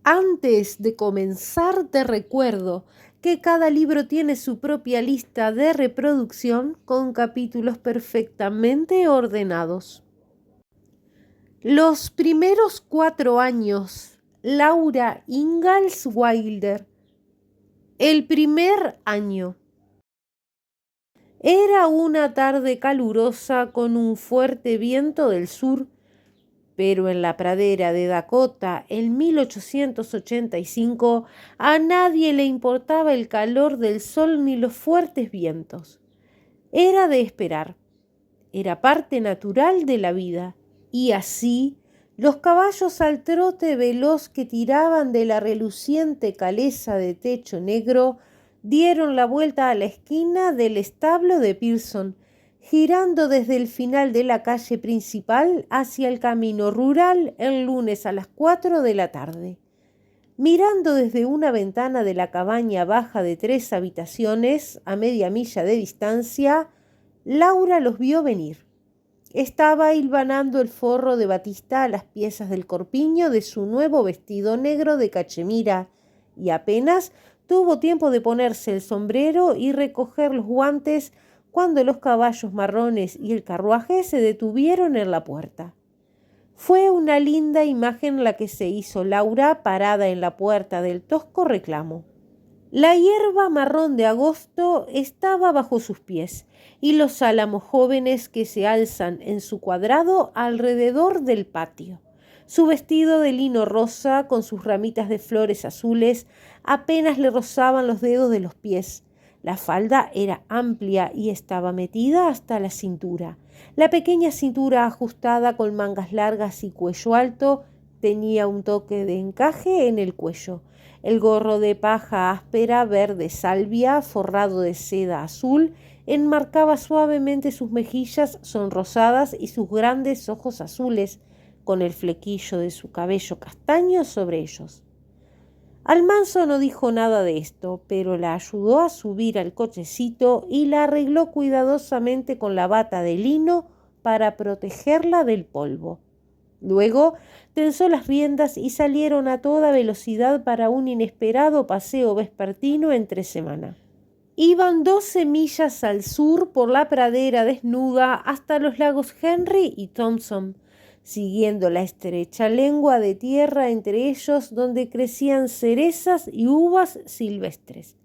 Antes de comenzar, te recuerdo que cada libro tiene su propia lista de reproducción con capítulos perfectamente ordenados. Los primeros 4 años, Laura Ingalls Wilder. El primer año. Era una tarde calurosa con un fuerte viento del sur, pero en la pradera de Dakota, en 1885, a nadie le importaba el calor del sol ni los fuertes vientos. Era de esperar, era parte natural de la vida, y así los caballos al trote veloz que tiraban de la reluciente caleza de techo negro dieron la vuelta a la esquina del establo de Pearson, girando desde el final de la calle principal hacia el camino rural el lunes a las 4 de la tarde. Mirando desde una ventana de la cabaña baja de 3 habitaciones a media milla de distancia, Laura los vio venir. Estaba hilvanando el forro de batista a las piezas del corpiño de su nuevo vestido negro de cachemira y apenas tuvo tiempo de ponerse el sombrero y recoger los guantes cuando los caballos marrones y el carruaje se detuvieron en la puerta. Fue una linda imagen la que se hizo Laura parada en la puerta del tosco reclamo. La hierba marrón de agosto estaba bajo sus pies y los álamos jóvenes que se alzan en su cuadrado alrededor del patio. Su vestido de lino rosa con sus ramitas de flores azules apenas le rozaban los dedos de los pies. La falda era amplia y estaba metida hasta la cintura. La pequeña cintura ajustada con mangas largas y cuello alto tenía un toque de encaje en el cuello. El gorro de paja áspera verde salvia, forrado de seda azul, enmarcaba suavemente sus mejillas sonrosadas y sus grandes ojos azules, con el flequillo de su cabello castaño sobre ellos. Almanzo no dijo nada de esto, pero la ayudó a subir al cochecito y la arregló cuidadosamente con la bata de lino para protegerla del polvo. Luego tensó las riendas y salieron a toda velocidad para un inesperado paseo vespertino entre semana. Iban 12 millas al sur por la pradera desnuda hasta los lagos Henry y Thompson, siguiendo la estrecha lengua de tierra entre ellos donde crecían cerezas y uvas silvestres.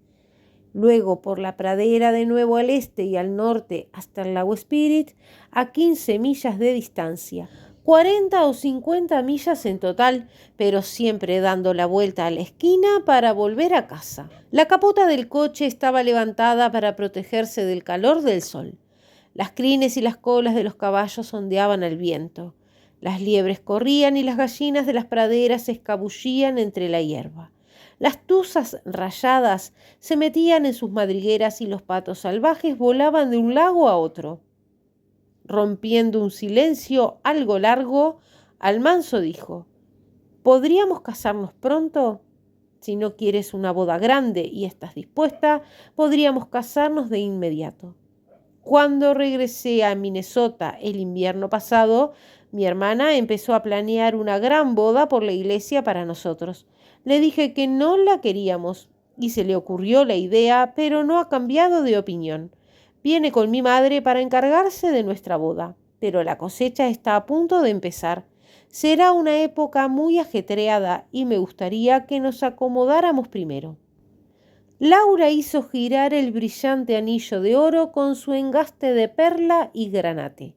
Luego por la pradera de nuevo al este y al norte hasta el lago Spirit, a 15 millas de distancia. 40 o 50 millas en total, pero siempre dando la vuelta a la esquina para volver a casa. La capota del coche estaba levantada para protegerse del calor del sol. Las crines y las colas de los caballos ondeaban al viento. Las liebres corrían y las gallinas de las praderas se escabullían entre la hierba. Las tuzas rayadas se metían en sus madrigueras y los patos salvajes volaban de un lago a otro. Rompiendo un silencio algo largo, Almanzo dijo: ¿podríamos casarnos pronto? Si no quieres una boda grande y estás dispuesta, podríamos casarnos de inmediato. Cuando regresé a Minnesota el invierno pasado, mi hermana empezó a planear una gran boda por la iglesia para nosotros. Le dije que no la queríamos y se le ocurrió la idea, pero no ha cambiado de opinión. Viene con mi madre para encargarse de nuestra boda, pero la cosecha está a punto de empezar. Será una época muy ajetreada y me gustaría que nos acomodáramos primero. Laura hizo girar el brillante anillo de oro con su engaste de perla y granate.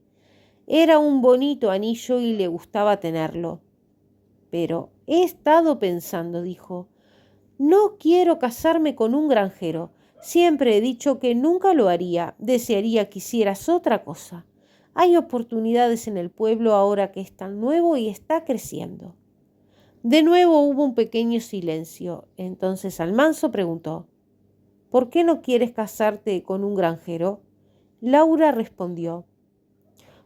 Era un bonito anillo y le gustaba tenerlo. Pero he estado pensando, dijo, no quiero casarme con un granjero. Siempre he dicho que nunca lo haría. Desearía que hicieras otra cosa. Hay oportunidades en el pueblo ahora que es tan nuevo y está creciendo. De nuevo hubo un pequeño silencio. Entonces Almanzo preguntó: ¿por qué no quieres casarte con un granjero? Laura respondió: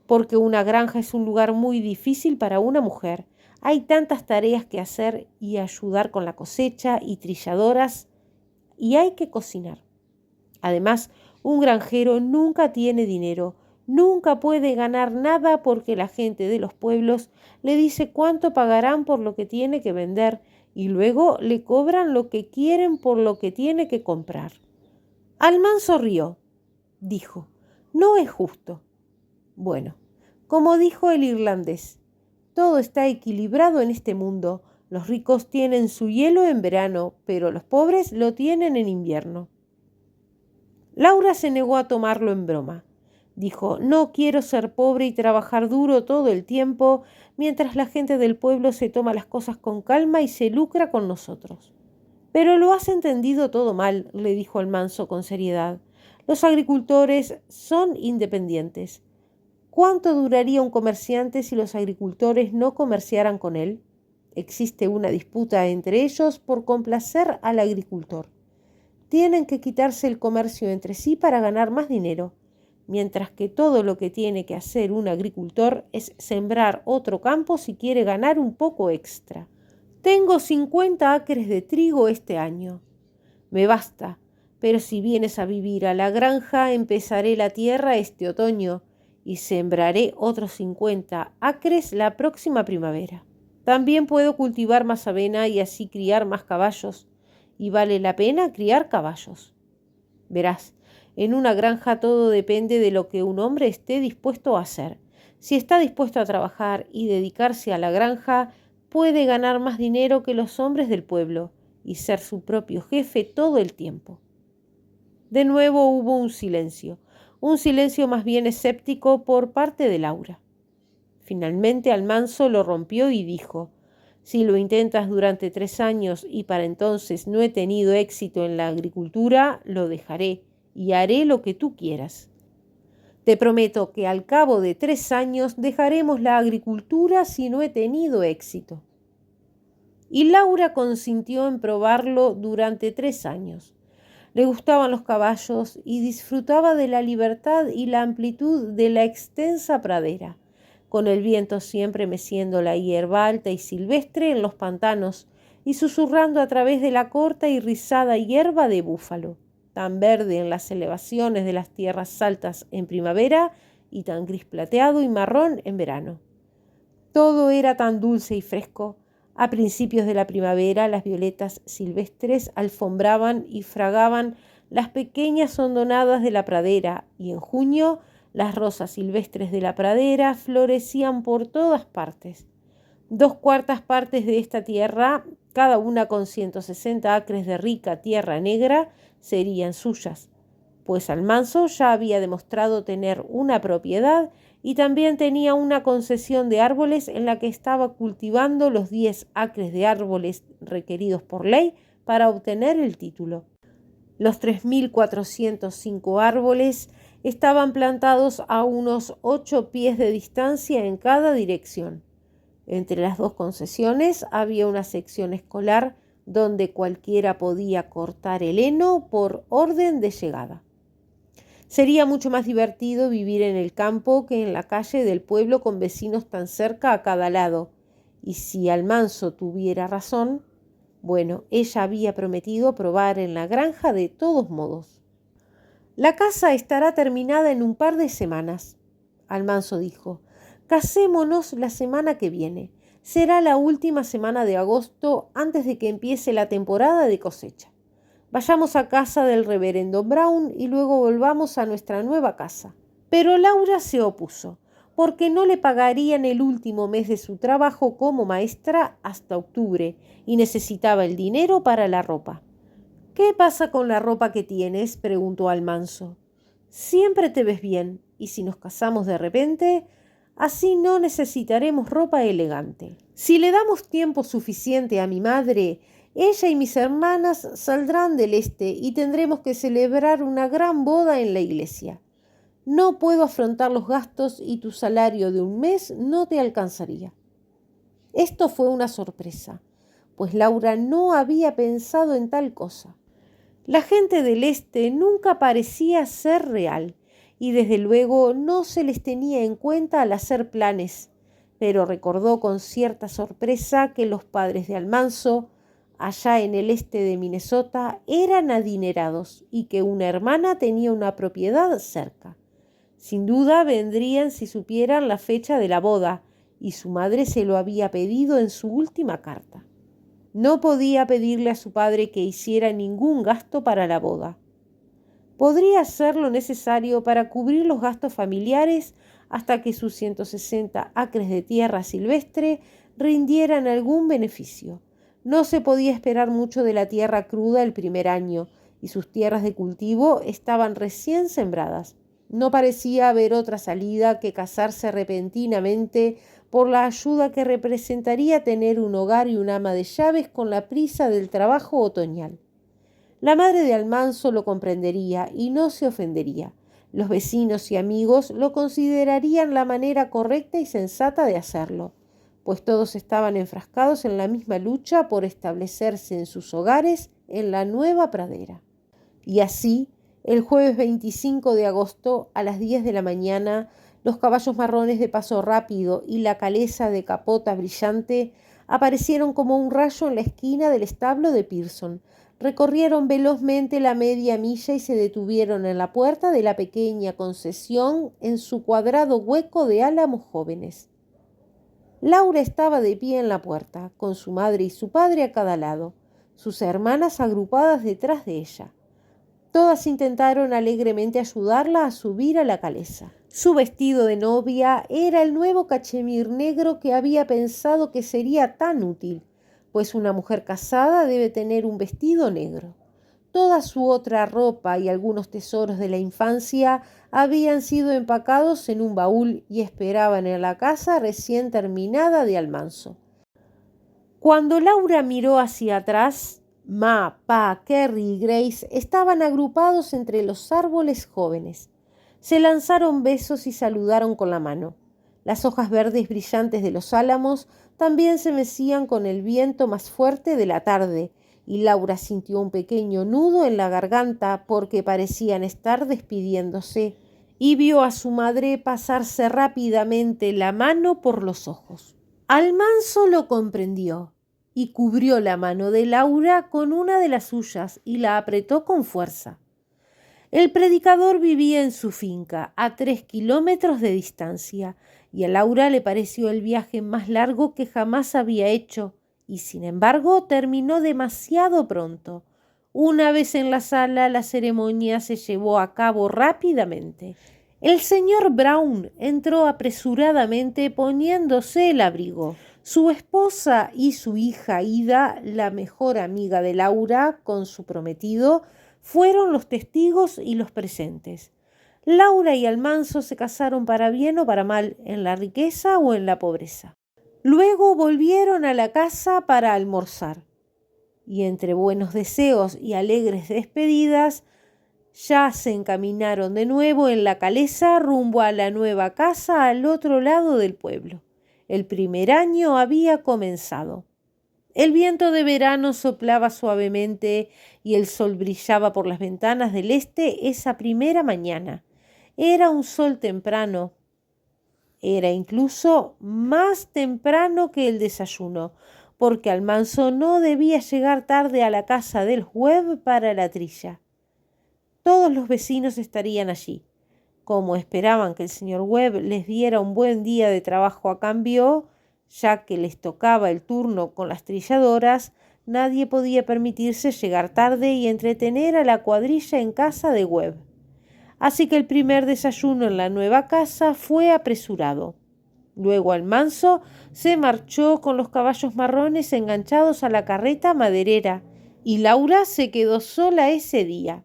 porque una granja es un lugar muy difícil para una mujer. Hay tantas tareas que hacer y ayudar con la cosecha y trilladoras, y hay que cocinar. Además, un granjero nunca tiene dinero, nunca puede ganar nada porque la gente de los pueblos le dice cuánto pagarán por lo que tiene que vender y luego le cobran lo que quieren por lo que tiene que comprar. Almanso rió. Dijo: «No es justo». Bueno, como dijo el irlandés, todo está equilibrado en este mundo. Los ricos tienen su hielo en verano, pero los pobres lo tienen en invierno. Laura se negó a tomarlo en broma. Dijo: «No quiero ser pobre y trabajar duro todo el tiempo, mientras la gente del pueblo se toma las cosas con calma y se lucra con nosotros». «Pero lo has entendido todo mal», le dijo Almanso con seriedad. «Los agricultores son independientes. ¿Cuánto duraría un comerciante si los agricultores no comerciaran con él? Existe una disputa entre ellos por complacer al agricultor. Tienen que quitarse el comercio entre sí para ganar más dinero, mientras que todo lo que tiene que hacer un agricultor es sembrar otro campo si quiere ganar un poco extra. Tengo 50 acres de trigo este año. Me basta, pero si vienes a vivir a la granja, empezaré la tierra este otoño y sembraré otros 50 acres la próxima primavera. También puedo cultivar más avena y así criar más caballos, y vale la pena criar caballos. Verás, en una granja todo depende de lo que un hombre esté dispuesto a hacer. Si está dispuesto a trabajar y dedicarse a la granja, puede ganar más dinero que los hombres del pueblo y ser su propio jefe todo el tiempo». De nuevo hubo un silencio más bien escéptico por parte de Laura. Finalmente Almanso lo rompió y dijo: «Si lo intentas durante 3 años y para entonces no he tenido éxito en la agricultura, lo dejaré y haré lo que tú quieras. Te prometo que al cabo de 3 años dejaremos la agricultura si no he tenido éxito». Y Laura consintió en probarlo durante 3 años. Le gustaban los caballos y disfrutaba de la libertad y la amplitud de la extensa pradera, con el viento siempre meciendo la hierba alta y silvestre en los pantanos y susurrando a través de la corta y rizada hierba de búfalo, tan verde en las elevaciones de las tierras altas en primavera y tan gris plateado y marrón en verano. Todo era tan dulce y fresco. A principios de la primavera las violetas silvestres alfombraban y fragaban las pequeñas hondonadas de la pradera, y en junio las rosas silvestres de la pradera florecían por todas partes. 2/4 partes de esta tierra, cada una con 160 acres de rica tierra negra, serían suyas, pues Almanso ya había demostrado tener una propiedad y también tenía una concesión de árboles en la que estaba cultivando los 10 acres de árboles requeridos por ley para obtener el título. Los 3.405 árboles estaban plantados a unos 8 pies de distancia en cada dirección. Entre las 2 concesiones había una sección escolar donde cualquiera podía cortar el heno por orden de llegada. Sería mucho más divertido vivir en el campo que en la calle del pueblo con vecinos tan cerca a cada lado. Y si Almanso tuviera razón, bueno, ella había prometido probar en la granja de todos modos. «La casa estará terminada en un par de semanas», Almanso dijo. «Casémonos la semana que viene. Será la última semana de agosto antes de que empiece la temporada de cosecha. Vayamos a casa del reverendo Brown y luego volvamos a nuestra nueva casa». Pero Laura se opuso, porque no le pagarían el último mes de su trabajo como maestra hasta octubre y necesitaba el dinero para la ropa. «¿Qué pasa con la ropa que tienes?», preguntó Almanso. «Siempre te ves bien, y si nos casamos de repente, así no necesitaremos ropa elegante. Si le damos tiempo suficiente a mi madre, ella y mis hermanas saldrán del este y tendremos que celebrar una gran boda en la iglesia. No puedo afrontar los gastos y tu salario de un mes no te alcanzaría». Esto fue una sorpresa, pues Laura no había pensado en tal cosa. La gente del este nunca parecía ser real y desde luego no se les tenía en cuenta al hacer planes, pero recordó con cierta sorpresa que los padres de Almanso, allá en el este de Minnesota, eran adinerados y que una hermana tenía una propiedad cerca. Sin duda vendrían si supieran la fecha de la boda, y su madre se lo había pedido en su última carta. No podía pedirle a su padre que hiciera ningún gasto para la boda. Podría hacer lo necesario para cubrir los gastos familiares hasta que sus 160 acres de tierra silvestre rindieran algún beneficio. No se podía esperar mucho de la tierra cruda el primer año, y sus tierras de cultivo estaban recién sembradas. No parecía haber otra salida que casarse repentinamente por la ayuda que representaría tener un hogar y un ama de llaves con la prisa del trabajo otoñal. La madre de Almanzo lo comprendería y no se ofendería. Los vecinos y amigos lo considerarían la manera correcta y sensata de hacerlo, pues todos estaban enfrascados en la misma lucha por establecerse en sus hogares en la nueva pradera. Y así, el jueves 25 de agosto, a las 10 de la mañana, los caballos marrones de paso rápido y la calesa de capota brillante aparecieron como un rayo en la esquina del establo de Pearson. Recorrieron velozmente la media milla y se detuvieron en la puerta de la pequeña concesión en su cuadrado hueco de álamos jóvenes. Laura estaba de pie en la puerta, con su madre y su padre a cada lado, sus hermanas agrupadas detrás de ella. Todas intentaron alegremente ayudarla a subir a la calesa. Su vestido de novia era el nuevo cachemir negro que había pensado que sería tan útil, pues una mujer casada debe tener un vestido negro. Toda su otra ropa y algunos tesoros de la infancia habían sido empacados en un baúl y esperaban en la casa recién terminada de Almanzo. Cuando Laura miró hacia atrás, Ma, Pa, Kerry y Grace estaban agrupados entre los árboles jóvenes. Se lanzaron besos y saludaron con la mano. Las hojas verdes brillantes de los álamos también se mecían con el viento más fuerte de la tarde, y Laura sintió un pequeño nudo en la garganta porque parecían estar despidiéndose, y vio a su madre pasarse rápidamente la mano por los ojos. Almanzo lo comprendió y cubrió la mano de Laura con una de las suyas y la apretó con fuerza. El predicador vivía en su finca, a 3 kilómetros de distancia, y a Laura le pareció el viaje más largo que jamás había hecho, y sin embargo terminó demasiado pronto. Una vez en la sala, la ceremonia se llevó a cabo rápidamente. El señor Brown entró apresuradamente poniéndose el abrigo. Su esposa y su hija Ida, la mejor amiga de Laura, con su prometido, fueron los testigos y los presentes. Laura y Almanzo se casaron para bien o para mal, en la riqueza o en la pobreza. Luego volvieron a la casa para almorzar, y entre buenos deseos y alegres despedidas, ya se encaminaron de nuevo en la calesa rumbo a la nueva casa al otro lado del pueblo. El primer año había comenzado. El viento de verano soplaba suavemente y el sol brillaba por las ventanas del este esa primera mañana. Era un sol temprano. Era incluso más temprano que el desayuno, porque Almanzo no debía llegar tarde a la casa del Webb para la trilla. Todos los vecinos estarían allí. Como esperaban que el señor Webb les diera un buen día de trabajo a cambio, ya que les tocaba el turno con las trilladoras, nadie podía permitirse llegar tarde y entretener a la cuadrilla en casa de Webb. Así que el primer desayuno en la nueva casa fue apresurado. Luego Almanzo se marchó con los caballos marrones enganchados a la carreta maderera, y Laura se quedó sola ese día.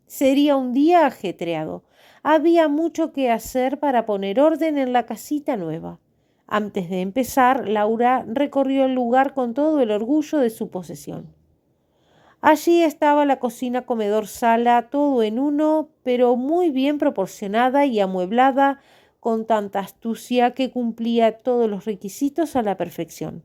Sería un día ajetreado. Había mucho que hacer para poner orden en la casita nueva. Antes de empezar, Laura recorrió el lugar con todo el orgullo de su posesión. Allí estaba la cocina, comedor, sala, todo en uno, pero muy bien proporcionada y amueblada con tanta astucia que cumplía todos los requisitos a la perfección.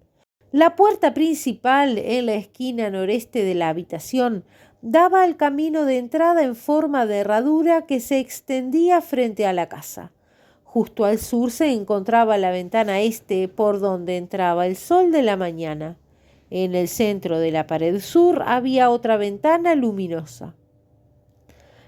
La puerta principal, en la esquina noreste de la habitación, daba al camino de entrada en forma de herradura que se extendía frente a la casa. Justo al sur se encontraba la ventana este por donde entraba el sol de la mañana. En el centro de la pared sur había otra ventana luminosa.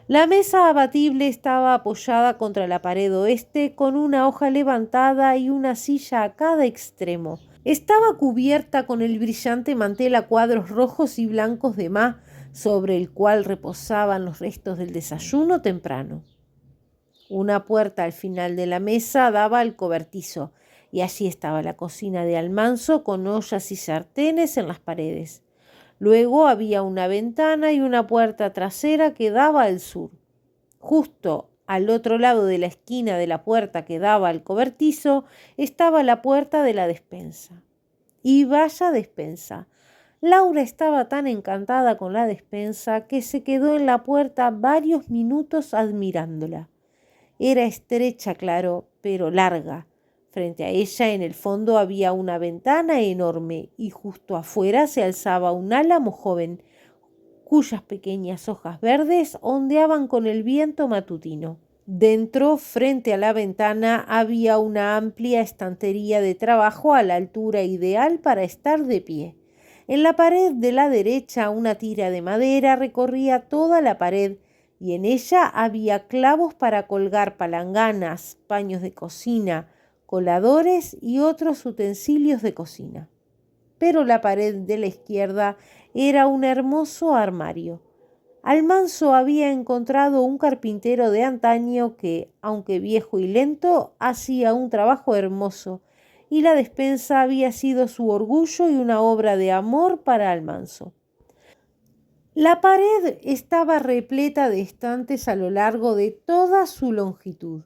La mesa abatible estaba apoyada contra la pared oeste con una hoja levantada y una silla a cada extremo. Estaba cubierta con el brillante mantel a cuadros rojos y blancos de má, sobre el cual reposaban los restos del desayuno temprano. Una puerta al final de la mesa daba al cobertizo, y allí estaba la cocina de Almanzo con ollas y sartenes en las paredes. Luego había una ventana y una puerta trasera que daba al sur. Justo al otro lado de la esquina de la puerta que daba al cobertizo estaba la puerta de la despensa. Y vaya despensa. Laura estaba tan encantada con la despensa que se quedó en la puerta varios minutos admirándola. Era estrecha, claro, pero larga. Frente a ella, en el fondo, había una ventana enorme y justo afuera se alzaba un álamo joven, cuyas pequeñas hojas verdes ondeaban con el viento matutino. Dentro, frente a la ventana, había una amplia estantería de trabajo a la altura ideal para estar de pie. En la pared de la derecha, una tira de madera recorría toda la pared y en ella había clavos para colgar palanganas, paños de cocina, coladores y otros utensilios de cocina. Pero la pared de la izquierda era un hermoso armario. Almanzo había encontrado un carpintero de antaño que, aunque viejo y lento, hacía un trabajo hermoso, y la despensa había sido su orgullo y una obra de amor para Almanzo. La pared estaba repleta de estantes a lo largo de toda su longitud.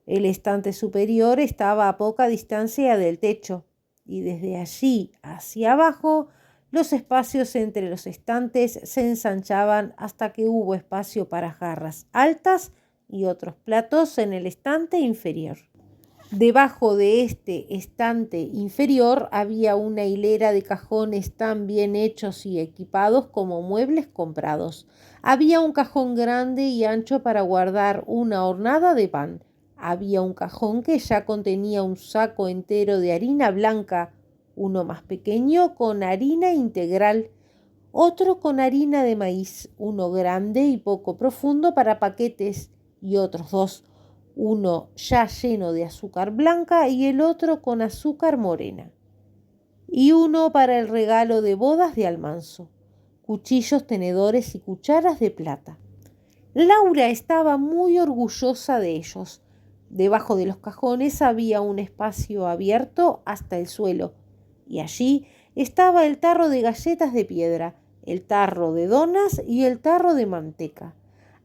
El estante superior estaba a poca distancia del techo, y desde allí hacia abajo los espacios entre los estantes se ensanchaban hasta que hubo espacio para jarras altas y otros platos en el estante inferior. Debajo de este estante inferior había una hilera de cajones tan bien hechos y equipados como muebles comprados. Había un cajón grande y ancho para guardar una hornada de pan. Había un cajón que ya contenía un saco entero de harina blanca, uno más pequeño con harina integral, otro con harina de maíz, uno grande y poco profundo para paquetes y otros dos, uno ya lleno de azúcar blanca y el otro con azúcar morena, y uno para el regalo de bodas de Almanzo, cuchillos, tenedores y cucharas de plata. Laura estaba muy orgullosa de ellos. Debajo de los cajones había un espacio abierto hasta el suelo, y allí estaba el tarro de galletas de piedra, el tarro de donas y el tarro de manteca.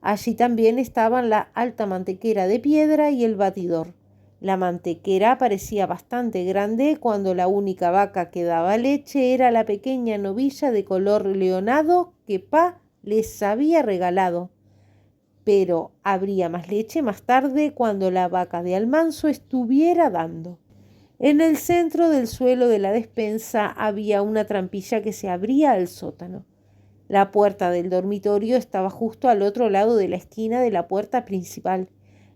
Allí también estaban la alta mantequera de piedra y el batidor. La mantequera parecía bastante grande cuando la única vaca que daba leche era la pequeña novilla de color leonado que Pa les había regalado. Pero habría más leche más tarde cuando la vaca de Almanzo estuviera dando. En el centro del suelo de la despensa había una trampilla que se abría al sótano. La puerta del dormitorio estaba justo al otro lado de la esquina de la puerta principal.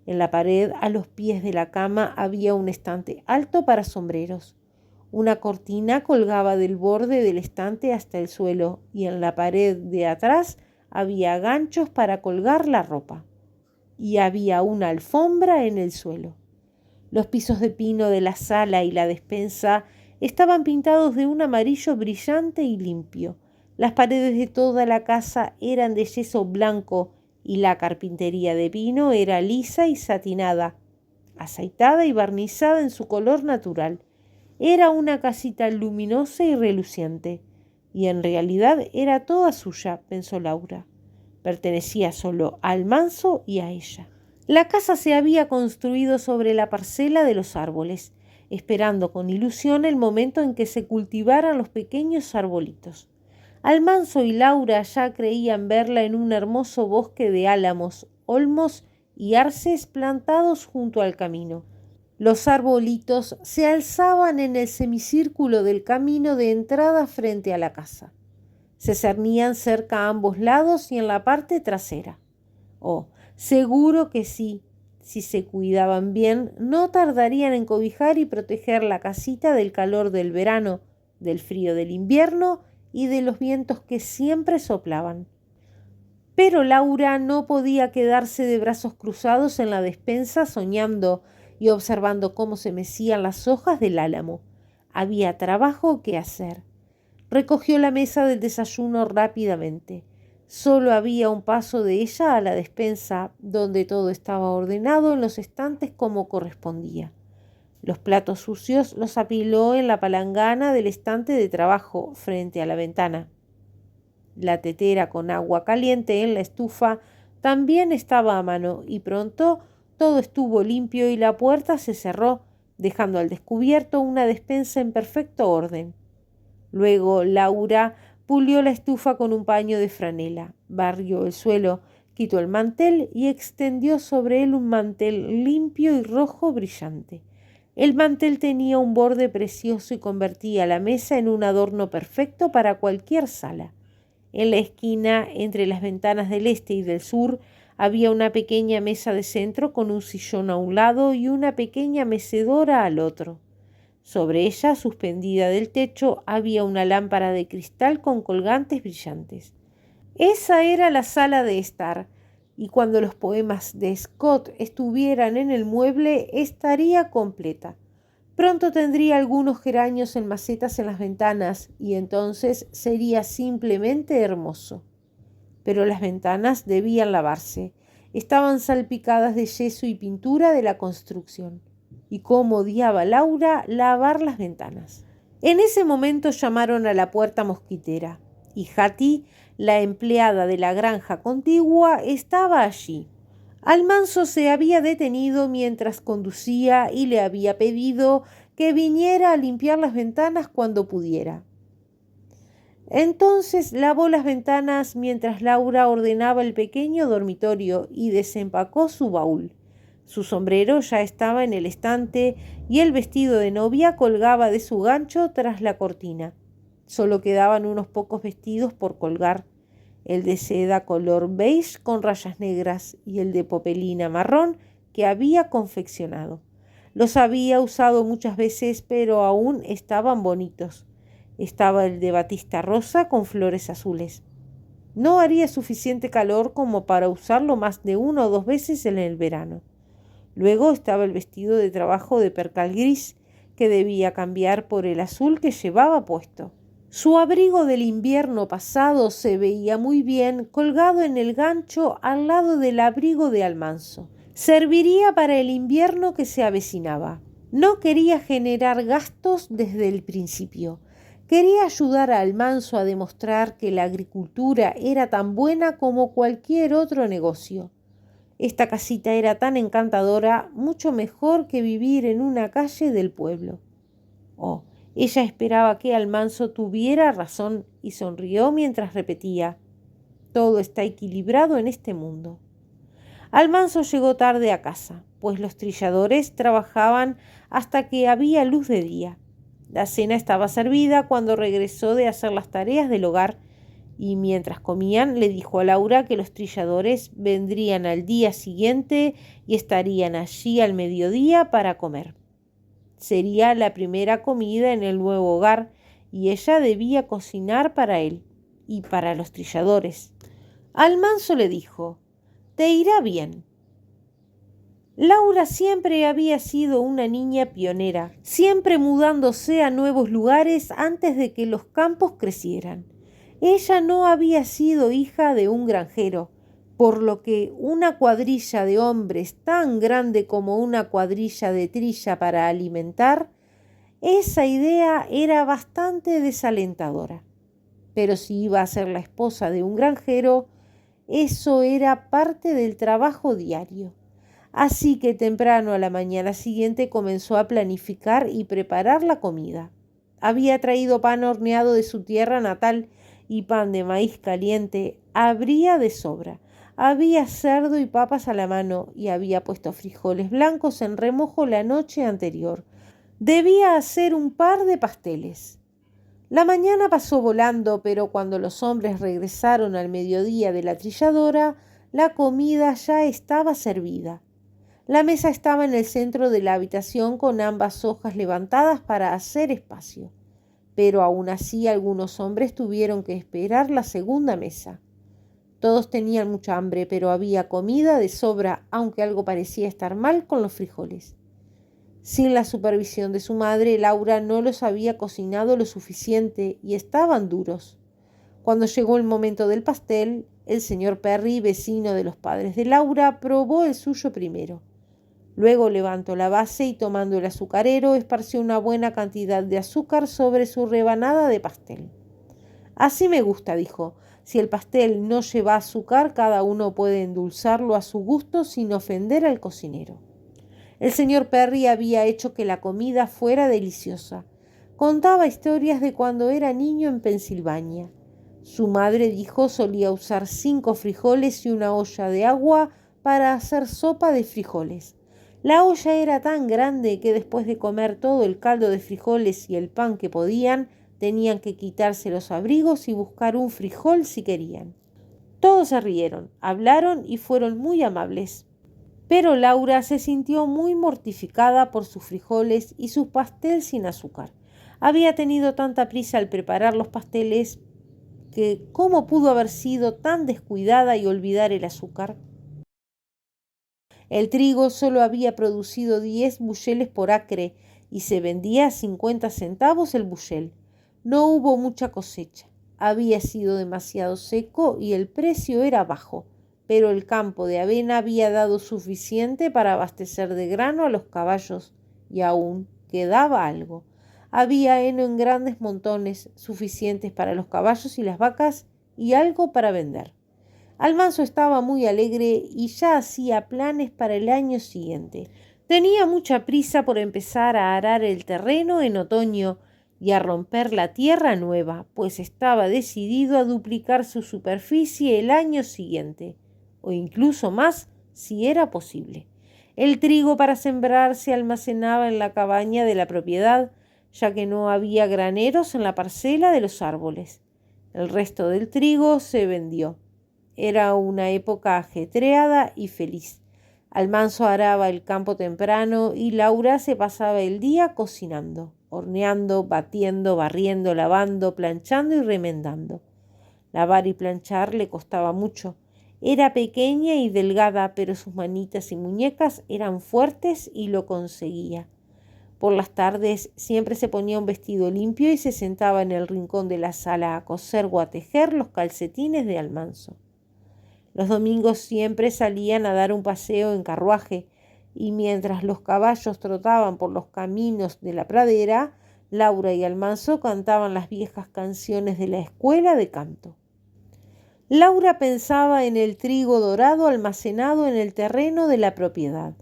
En la pared, a los pies de la cama, había un estante alto para sombreros. Una cortina colgaba del borde del estante hasta el suelo, y en la pared de atrás había ganchos para colgar la ropa. Y había una alfombra en el suelo. Los pisos de pino de la sala y la despensa estaban pintados de un amarillo brillante y limpio. Las paredes de toda la casa eran de yeso blanco y la carpintería de pino era lisa y satinada, aceitada y barnizada en su color natural. Era una casita luminosa y reluciente, y en realidad era toda suya, pensó Laura. Pertenecía solo a Almanzo y a ella. La casa se había construido sobre la parcela de los árboles, esperando con ilusión el momento en que se cultivaran los pequeños arbolitos. Almanzo y Laura ya creían verla en un hermoso bosque de álamos, olmos y arces plantados junto al camino. Los arbolitos se alzaban en el semicírculo del camino de entrada frente a la casa. Se cernían cerca a ambos lados y en la parte trasera. Oh, seguro que sí. Si se cuidaban bien, no tardarían en cobijar y proteger la casita del calor del verano, del frío del invierno y de los vientos que siempre soplaban. Pero Laura no podía quedarse de brazos cruzados en la despensa soñando y observando cómo se mecían las hojas del álamo. Había trabajo que hacer. Recogió la mesa del desayuno rápidamente. Solo había un paso de ella a la despensa, donde todo estaba ordenado en los estantes como correspondía. Los platos sucios los apiló en la palangana del estante de trabajo frente a la ventana. La tetera con agua caliente en la estufa también estaba a mano y pronto todo estuvo limpio y la puerta se cerró, dejando al descubierto una despensa en perfecto orden. Luego Laura pulió la estufa con un paño de franela, barrió el suelo, quitó el mantel y extendió sobre él un mantel limpio y rojo brillante. El mantel tenía un borde precioso y convertía la mesa en un adorno perfecto para cualquier sala. En la esquina, entre las ventanas del este y del sur, había una pequeña mesa de centro con un sillón a un lado y una pequeña mecedora al otro. Sobre ella, suspendida del techo, había una lámpara de cristal con colgantes brillantes. Esa era la sala de estar, y cuando los poemas de Scott estuvieran en el mueble, estaría completa. Pronto tendría algunos geranios en macetas en las ventanas y entonces sería simplemente hermoso. Pero las ventanas debían lavarse. Estaban salpicadas de yeso y pintura de la construcción. Y cómo odiaba Laura lavar las ventanas. En ese momento llamaron a la puerta mosquitera y Hattie, la empleada de la granja contigua, estaba allí. Almanzo se había detenido mientras conducía y le había pedido que viniera a limpiar las ventanas cuando pudiera. Entonces lavó las ventanas mientras Laura ordenaba el pequeño dormitorio y desempacó su baúl. Su sombrero ya estaba en el estante y el vestido de novia colgaba de su gancho tras la cortina. Solo quedaban unos pocos vestidos por colgar. El de seda color beige con rayas negras y el de popelina marrón que había confeccionado. Los había usado muchas veces, pero aún estaban bonitos. Estaba el de batista rosa con flores azules. No haría suficiente calor como para usarlo más de 1 o 2 veces en el verano. Luego estaba el vestido de trabajo de percal gris, que debía cambiar por el azul que llevaba puesto. Su abrigo del invierno pasado se veía muy bien colgado en el gancho al lado del abrigo de Almanzo. Serviría para el invierno que se avecinaba. No quería generar gastos desde el principio. Quería ayudar a Almanzo a demostrar que la agricultura era tan buena como cualquier otro negocio. Esta casita era tan encantadora, mucho mejor que vivir en una calle del pueblo. Oh, ella esperaba que Almanzo tuviera razón y sonrió mientras repetía: todo está equilibrado en este mundo. Almanzo llegó tarde a casa, pues los trilladores trabajaban hasta que había luz de día. La cena estaba servida cuando regresó de hacer las tareas del hogar y mientras comían le dijo a Laura que los trilladores vendrían al día siguiente y estarían allí al mediodía para comer. Sería la primera comida en el nuevo hogar y ella debía cocinar para él y para los trilladores. Almanzo le dijo: «Te irá bien». Laura siempre había sido una niña pionera, siempre mudándose a nuevos lugares antes de que los campos crecieran. Ella no había sido hija de un granjero, por lo que una cuadrilla de hombres tan grande como una cuadrilla de trilla para alimentar, esa idea era bastante desalentadora. Pero si iba a ser la esposa de un granjero, eso era parte del trabajo diario. Así que temprano a la mañana siguiente comenzó a planificar y preparar la comida. Había traído pan horneado de su tierra natal y pan de maíz caliente habría de sobra. Había cerdo y papas a la mano y había puesto frijoles blancos en remojo la noche anterior. Debía hacer un par de pasteles. La mañana pasó volando, pero cuando los hombres regresaron al mediodía de la trilladora, la comida ya estaba servida. La mesa estaba en el centro de la habitación con ambas hojas levantadas para hacer espacio. Pero aún así algunos hombres tuvieron que esperar la segunda mesa. Todos tenían mucha hambre, pero había comida de sobra, aunque algo parecía estar mal con los frijoles. Sin la supervisión de su madre, Laura no los había cocinado lo suficiente y estaban duros. Cuando llegó el momento del pastel, el señor Perry, vecino de los padres de Laura, probó el suyo primero. Luego levantó la base y tomando el azucarero, esparció una buena cantidad de azúcar sobre su rebanada de pastel. Así me gusta, dijo. Si el pastel no lleva azúcar, cada uno puede endulzarlo a su gusto sin ofender al cocinero. El señor Perry había hecho que la comida fuera deliciosa. Contaba historias de cuando era niño en Pensilvania. Su madre dijo solía usar 5 frijoles y una olla de agua para hacer sopa de frijoles. La olla era tan grande que después de comer todo el caldo de frijoles y el pan que podían, tenían que quitarse los abrigos y buscar un frijol si querían. Todos se rieron, hablaron y fueron muy amables. Pero Laura se sintió muy mortificada por sus frijoles y su pastel sin azúcar. Había tenido tanta prisa al preparar los pasteles que ¿cómo pudo haber sido tan descuidada y olvidar el azúcar? El trigo solo había producido 10 bucheles por acre y se vendía a 50 centavos el buchel. No hubo mucha cosecha. Había sido demasiado seco y el precio era bajo, pero el campo de avena había dado suficiente para abastecer de grano a los caballos y aún quedaba algo. Había heno en grandes montones, suficientes para los caballos y las vacas y algo para vender. Almanzo estaba muy alegre y ya hacía planes para el año siguiente. Tenía mucha prisa por empezar a arar el terreno en otoño y a romper la tierra nueva, pues estaba decidido a duplicar su superficie el año siguiente, o incluso más si era posible. El trigo para sembrar se almacenaba en la cabaña de la propiedad, ya que no había graneros en la parcela de los árboles. El resto del trigo se vendió. Era una época ajetreada y feliz. Almanzo araba el campo temprano y Laura se pasaba el día cocinando, horneando, batiendo, barriendo, lavando, planchando y remendando. Lavar y planchar le costaba mucho. Era pequeña y delgada, pero sus manitas y muñecas eran fuertes y lo conseguía. Por las tardes siempre se ponía un vestido limpio y se sentaba en el rincón de la sala a coser o a tejer los calcetines de Almanzo. Los domingos siempre salían a dar un paseo en carruaje y mientras los caballos trotaban por los caminos de la pradera, Laura y Almanzo cantaban las viejas canciones de la escuela de canto. Laura pensaba en el trigo dorado almacenado en el terreno de la propiedad.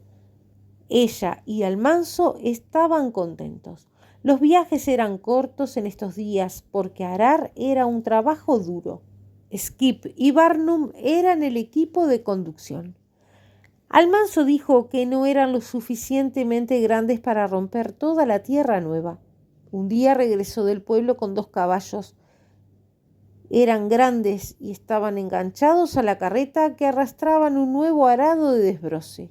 Ella y Almanzo estaban contentos. Los viajes eran cortos en estos días porque arar era un trabajo duro. Skip y Barnum eran el equipo de conducción. Almanzo dijo que no eran lo suficientemente grandes para romper toda la tierra nueva. Un día regresó del pueblo con 2 caballos. Eran grandes y estaban enganchados a la carreta que arrastraban un nuevo arado de desbroce.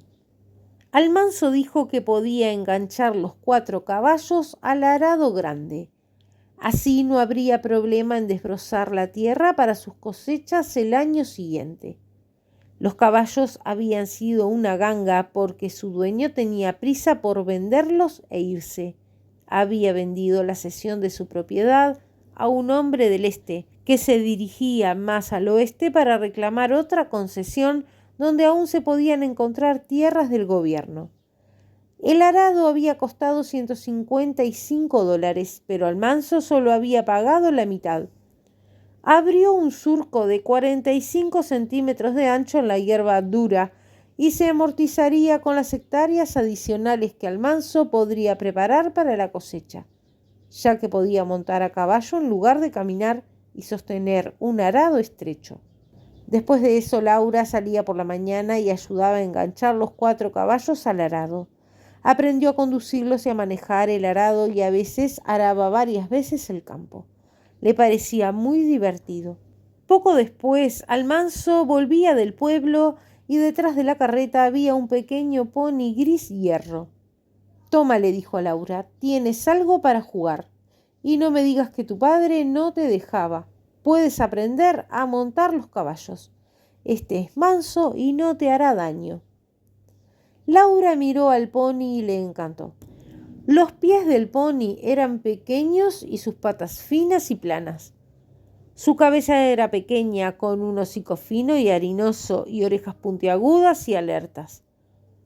Almanzo dijo que podía enganchar los 4 caballos al arado grande. Así no habría problema en desbrozar la tierra para sus cosechas el año siguiente. Los caballos habían sido una ganga porque su dueño tenía prisa por venderlos e irse. Había vendido la cesión de su propiedad a un hombre del este que se dirigía más al oeste para reclamar otra concesión donde aún se podían encontrar tierras del gobierno. El arado había costado $155, pero Almanzo solo había pagado la mitad. Abrió un surco de 45 centímetros de ancho en la hierba dura y se amortizaría con las hectáreas adicionales que Almanzo podría preparar para la cosecha, ya que podía montar a caballo en lugar de caminar y sostener un arado estrecho. Después de eso, Laura salía por la mañana y ayudaba a enganchar los 4 caballos al arado. Aprendió a conducirlos y a manejar el arado y a veces araba varias veces el campo. Le parecía muy divertido. Poco después, Almanzo volvía del pueblo y detrás de la carreta había un pequeño pony gris hierro. «Toma», le dijo a Laura, «tienes algo para jugar. Y no me digas que tu padre no te dejaba. Puedes aprender a montar los caballos. Este es manso y no te hará daño». Laura miró al pony y le encantó. Los pies del pony eran pequeños y sus patas finas y planas. Su cabeza era pequeña, con un hocico fino y harinoso y orejas puntiagudas y alertas.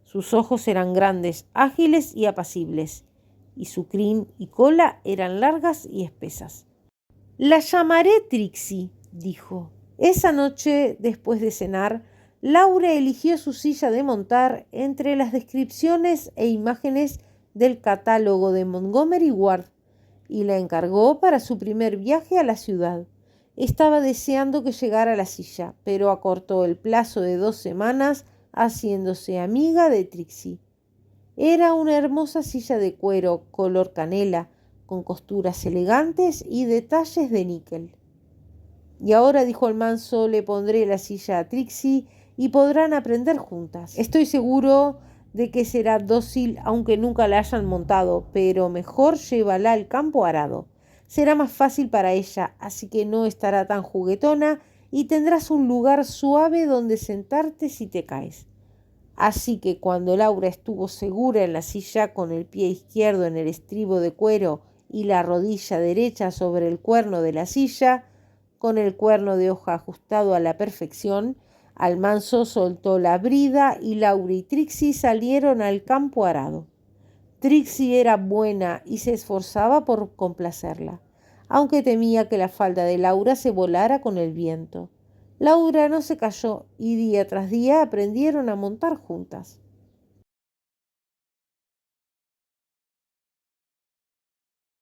Sus ojos eran grandes, ágiles y apacibles, y su crin y cola eran largas y espesas. «La llamaré Trixie», dijo. Esa noche, después de cenar, Laura eligió su silla de montar entre las descripciones e imágenes del catálogo de Montgomery Ward y la encargó para su primer viaje a la ciudad. Estaba deseando que llegara la silla, pero acortó el plazo de 2 semanas haciéndose amiga de Trixie. Era una hermosa silla de cuero color canela, con costuras elegantes y detalles de níquel. «Y ahora», dijo el manso, «le pondré la silla a Trixie y podrán aprender juntas. Estoy seguro de que será dócil aunque nunca la hayan montado, pero mejor llévala al campo arado. Será más fácil para ella, así que no estará tan juguetona y tendrás un lugar suave donde sentarte si te caes». Así que cuando Laura estuvo segura en la silla, con el pie izquierdo en el estribo de cuero y la rodilla derecha sobre el cuerno de la silla, con el cuerno de hoja ajustado a la perfección, al manso soltó la brida y Laura y Trixie salieron al campo arado. Trixie era buena y se esforzaba por complacerla, aunque temía que la falda de Laura se volara con el viento. Laura no se calló y día tras día aprendieron a montar juntas.